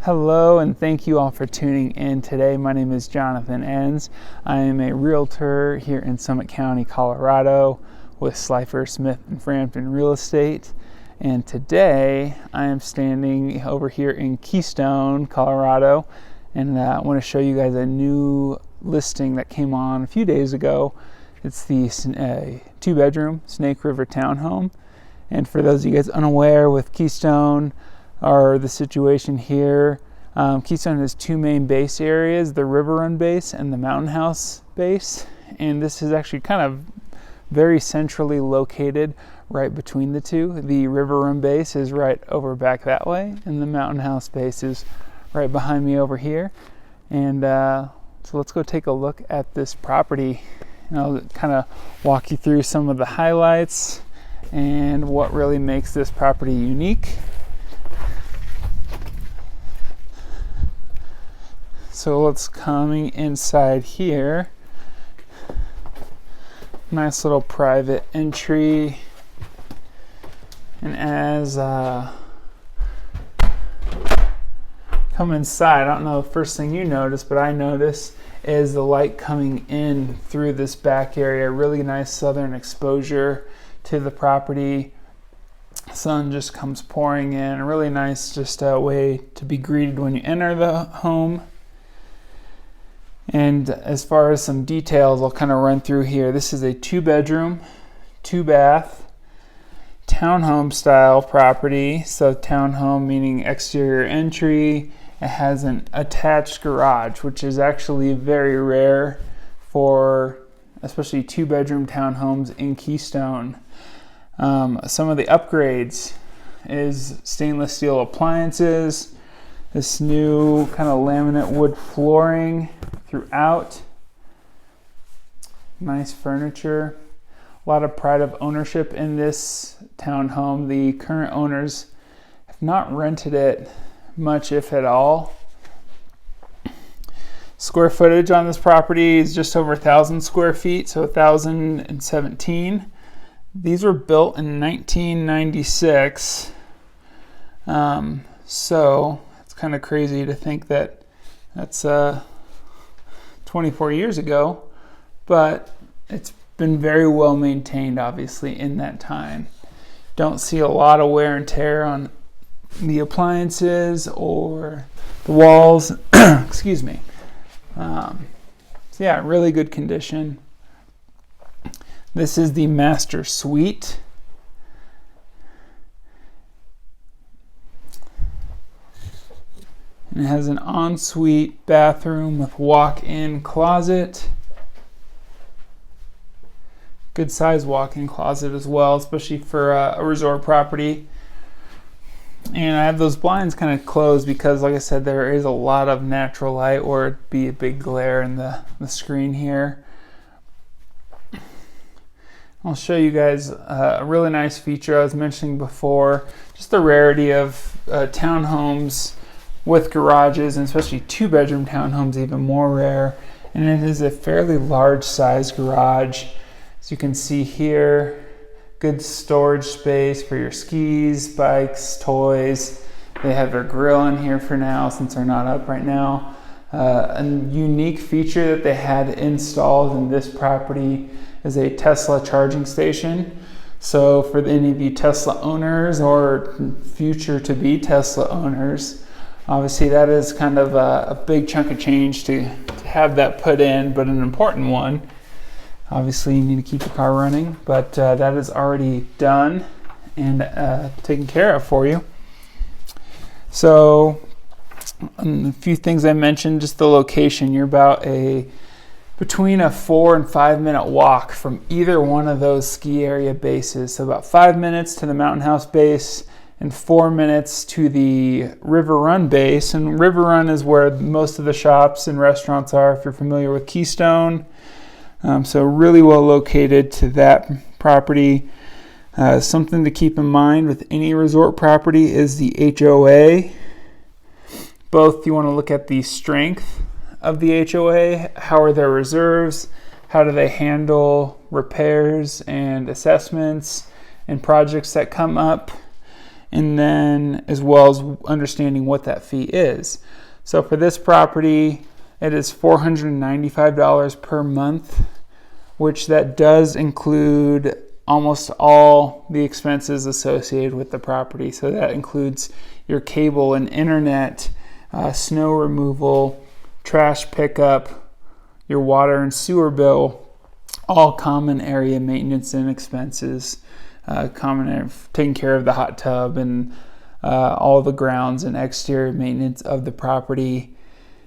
Hello, and thank you all for tuning in today. My name is Jonathan Enns. I am a realtor here in Summit County, Colorado with Slifer, Smith & Frampton Real Estate. And today I am standing over here in Keystone, Colorado, and I want to show you guys a new listing that came on a few days ago. It's the 2-bedroom Snake River townhome. And for those of you guys unaware with Keystone, or the situation here, Keystone has two main base areas, the River Run base and the Mountain House base. And this is actually kind of very centrally located right between the two. The River Run base is right over back that way, and the Mountain House base is right behind me over here. And so let's go take a look at this property. And I'll kind of walk you through some of the highlights and what really makes this property unique. So let's coming inside here. Nice little private entry. And as come inside, I don't know the first thing you notice, but I notice is the light coming in through this back area. Really nice southern exposure to the property. Sun just comes pouring in. A really nice just a way to be greeted when you enter the home. And as far as some details, I'll kind of run through here. This is a 2-bedroom, 2-bath, townhome style property. So townhome meaning exterior entry. It has an attached garage, which is actually very rare for especially 2-bedroom townhomes in Keystone. Some of the upgrades is stainless steel appliances, this new kind of laminate wood flooring throughout, nice furniture, a lot of pride of ownership in this townhome. The current owners have not rented it much, if at all. Square footage on this property is just over 1,000 square feet, so 1,017. These were built in 1996, so it's kind of crazy to think that that's 24 years ago, but it's been very well maintained, obviously, in that time. Don't see a lot of wear and tear on the appliances or the walls. Excuse me. So yeah, really good condition. This is the master suite. And it has an ensuite bathroom with walk-in closet. Good size walk-in closet as well, especially for a resort property. And I have those blinds kind of closed because, like I said, there is a lot of natural light, or it'd be a big glare in the screen here. I'll show you guys a really nice feature I was mentioning before, just the rarity of townhomes with garages, and especially 2-bedroom townhomes, even more rare. And it is a fairly large size garage. As you can see here, good storage space for your skis, bikes, toys. They have their grill in here for now since they're not up right now. A unique feature that they had installed in this property is a Tesla charging station. So for any of you Tesla owners or future to be Tesla owners, obviously that is kind of a big chunk of change to have that put in, but an important one. Obviously you need to keep the car running, but that is already done and taken care of for you. So a few things I mentioned, just the location. You're about between a 4 and 5 minute walk from either one of those ski area bases. So about 5 minutes to the Mountain House base and 4 minutes to the River Run base. And River Run is where most of the shops and restaurants are, if you're familiar with Keystone. So really well located to that property. Something to keep in mind with any resort property is the HOA. Both you want to look at the strength of the HOA, how are their reserves, how do they handle repairs and assessments and projects that come up, and then as well as understanding what that fee is. So for this property, it is $495 per month, which that does include almost all the expenses associated with the property. So that includes your cable and internet, snow removal, trash pickup, your water and sewer bill, all common area maintenance and expenses, taking care of the hot tub and all the grounds and exterior maintenance of the property,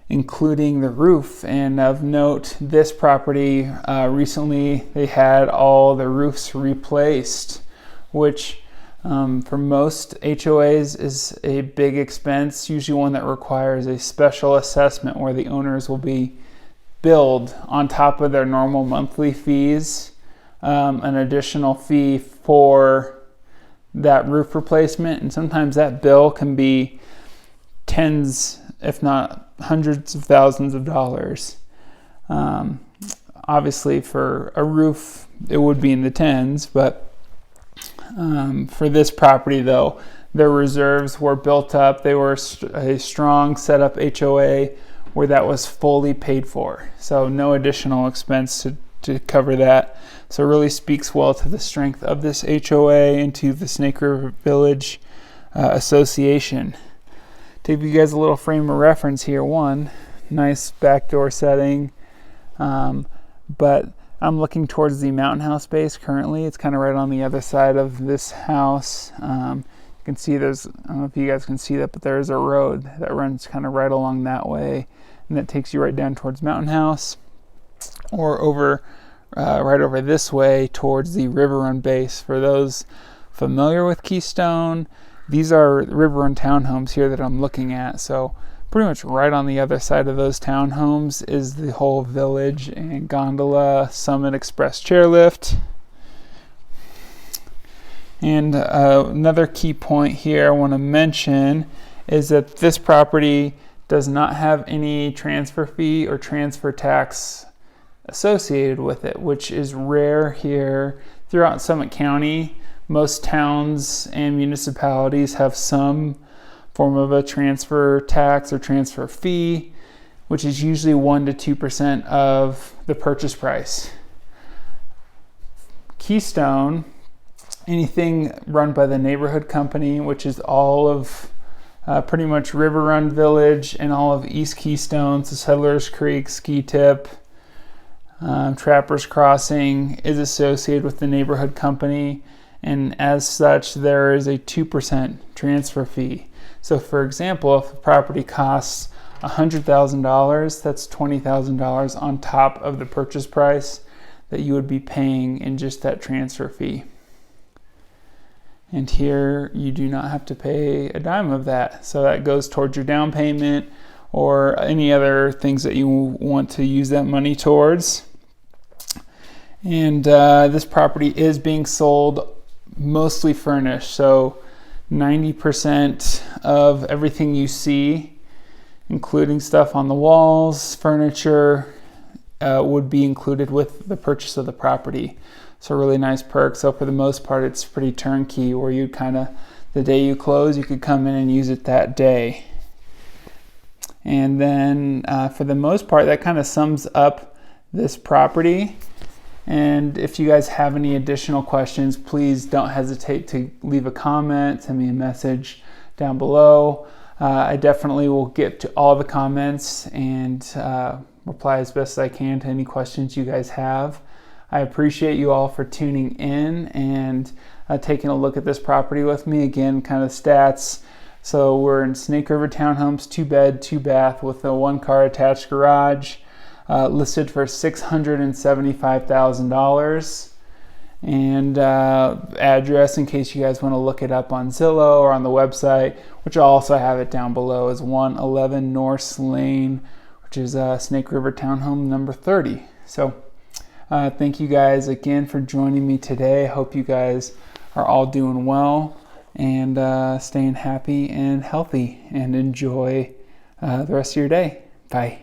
including the roof. And of note, this property recently they had all the roofs replaced, which for most HOAs is a big expense, usually one that requires a special assessment where the owners will be billed on top of their normal monthly fees an additional fee for that roof replacement, and sometimes that bill can be tens, if not hundreds of thousands of dollars. Obviously for a roof it would be in the tens, but for this property though, their reserves were built up. They were a strong setup HOA where that was fully paid for, so no additional expense to cover that. So it really speaks well to the strength of this HOA and to the Snake River Village Association. To give you guys a little frame of reference here, one nice back door setting, but I'm looking towards the Mountain House base currently. It's kind of right on the other side of this house. You can see I don't know if you guys can see that, but there's a road that runs kind of right along that way, and that takes you right down towards Mountain House, or over right over this way towards the River Run base. For those familiar with Keystone, these are River Run townhomes here that I'm looking at. So pretty much right on the other side of those townhomes is the whole village and gondola, Summit Express chairlift. And another key point here I want to mention is that this property does not have any transfer fee or transfer tax associated with it, which is rare here throughout Summit County. Most towns and municipalities have some form of a transfer tax or transfer fee, which is usually 1% to 2% of the purchase price. Keystone, anything run by the neighborhood company, which is all of pretty much River Run Village and all of East Keystone, so Settlers Creek, Ski Tip, Trappers Crossing, is associated with the neighborhood company, and as such there is a 2% transfer fee. So for example, if a property costs $100,000, that's $20,000 on top of the purchase price that you would be paying in just that transfer fee. And here you do not have to pay a dime of that, so that goes towards your down payment or any other things that you want to use that money towards. And this property is being sold mostly furnished, so 90% of everything you see, including stuff on the walls, furniture, would be included with the purchase of the property. So really nice perk. So for the most part, it's pretty turnkey, where you the day you close, you could come in and use it that day. And then for the most part, that kind of sums up this property. And if you guys have any additional questions, please don't hesitate to leave a comment, send me a message down below. I definitely will get to all the comments and reply as best as I can to any questions you guys have. I appreciate you all for tuning in and taking a look at this property with me. Again, kind of stats. So we're in Snake River Townhomes, 2-bed, 2-bath with a 1-car attached garage, listed for $675,000. And address, in case you guys want to look it up on Zillow or on the website, which I'll also have it down below, is 111 Norse Lane, which is Snake River Townhome number 30. So thank you guys again for joining me today. I hope you guys are all doing well and staying happy and healthy, and enjoy the rest of your day. Bye.